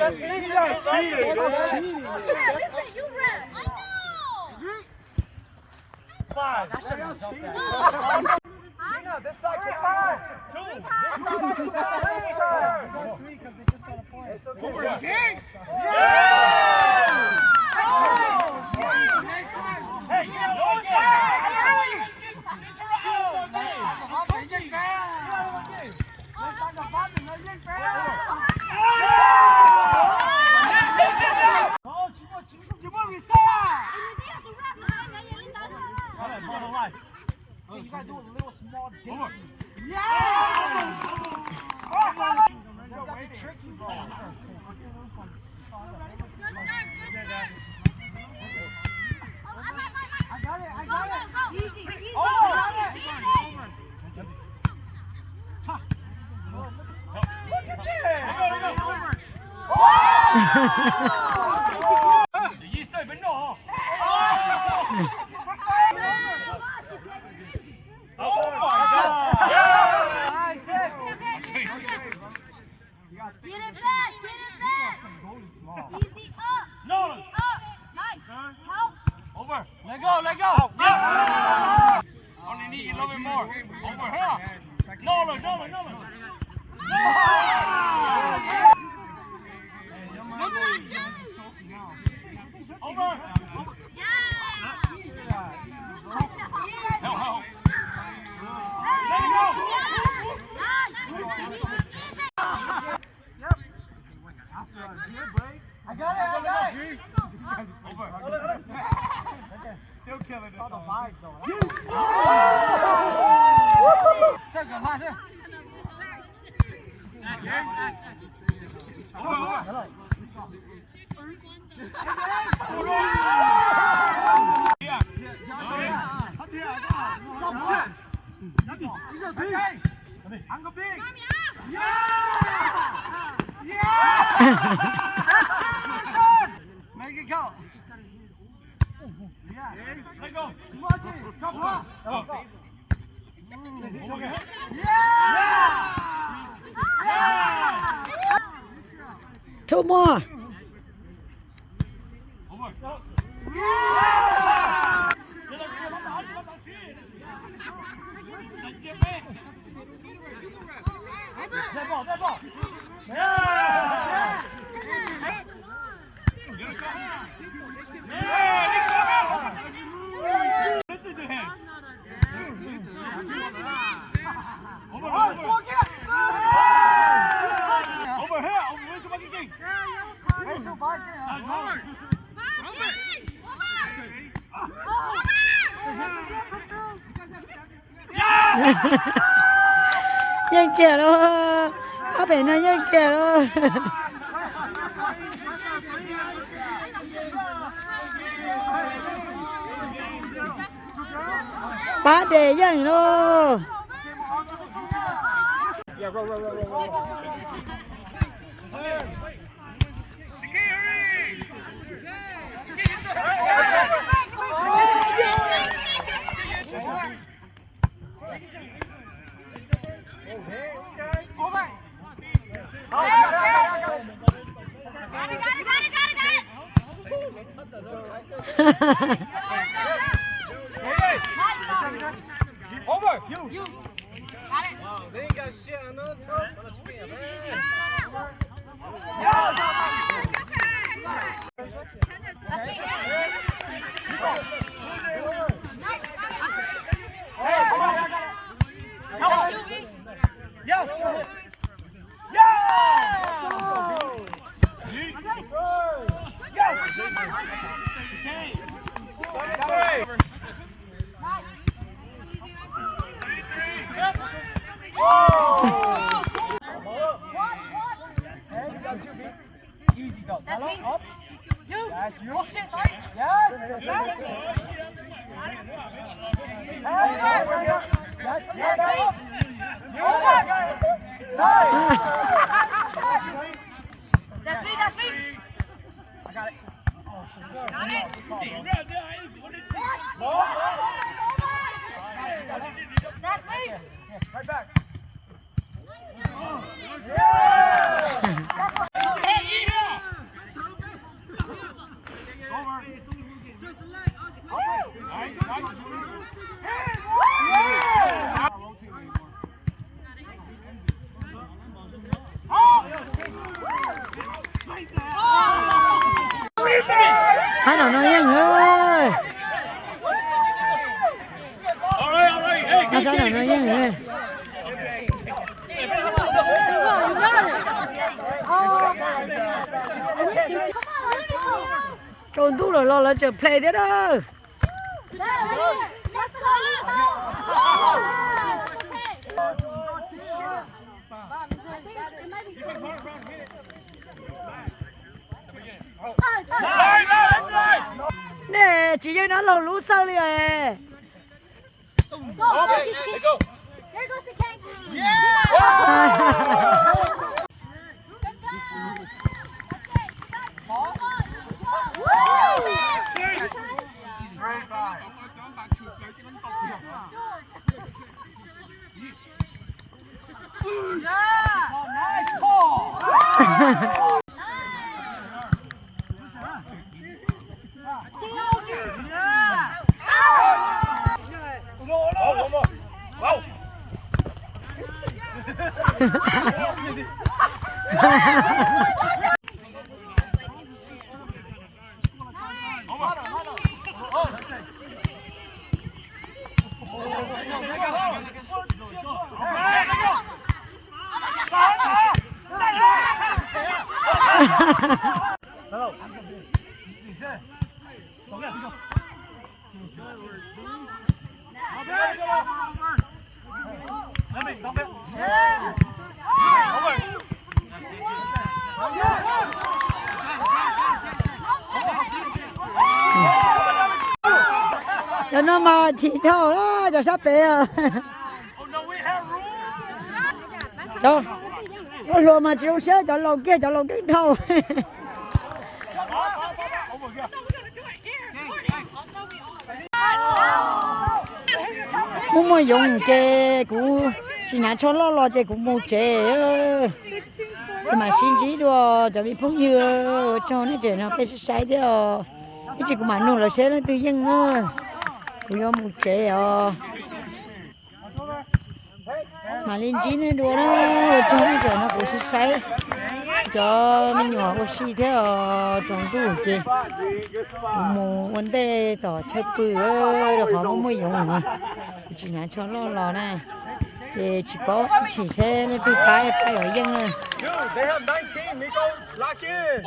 Just listen to That's cheating. That's cheating. Listen, you ref. I know. 5. That should have jumped that. Nina, this side can have 2. This side can have 3. We got 3 because they just got a point. Over king. Hey, So you gotta do a little small ding. Yeah! That's gotta be tricky, bro. I got it. Easy, easy. Oh, Look at this! Oh my God! Nice hit. Get it back, get it back. Easy up. No. Easy up. Nice. Help. Over. Let go. Yes! Only need a little bit more. Over here. No. Over. Help. Let it go. I got it. Over. Still killing it. It's all the vibes, though. Second, last hit. Make it go. Let go. Come on. Two more. Listen to him. Over here. Where's the fucking king? Dân kìa đó. Có vẻ này dân kìa đó. Ba đề dân đó. Yeah, roll. Over. You. Got it. Wow, they ain't got shit on us, bro. Easy though. That's me. Up. You. That's you. Oh shit, sorry. Yes. Yes. That's me. I got it. Oh shit. Got it. That's me. Right back. That's what. Hey, hai nó nói nhanh ơi nó sao nó nói nhanh ơi trốn tu rồi lo là chờ play đấy đó nè chỉ cho nó lồng lú sâu đi rồi Okay, let's go. There goes the king. Good job. Great five. Nice ball. Wow. cho nó mà chỉ đâu đó cho sắp bé à cho luôn mà chịu sớ cho lồng kia cho lồng cái đầu muốn mua dùng chè cũng chỉ拿cho lo chè cũng mua chè nhưng mà xin chỉ đùa cho bị phun như cho nó chè nó phải sai đấy cái chỉ cũng mà nô là sẽ nó tự nhiên nữa cũng có một chè mà lên chín này đùa nó cho nó chè nó cũng sai cho mình nhỏ có xì thế trong tủ kì một vấn đề tỏ chơi bự được họ mới dùng mà chỉ là cho lo này thì chỉ có chỉ xe nó từ bay ở dân này. Dude, they have 19. Miko, lock in.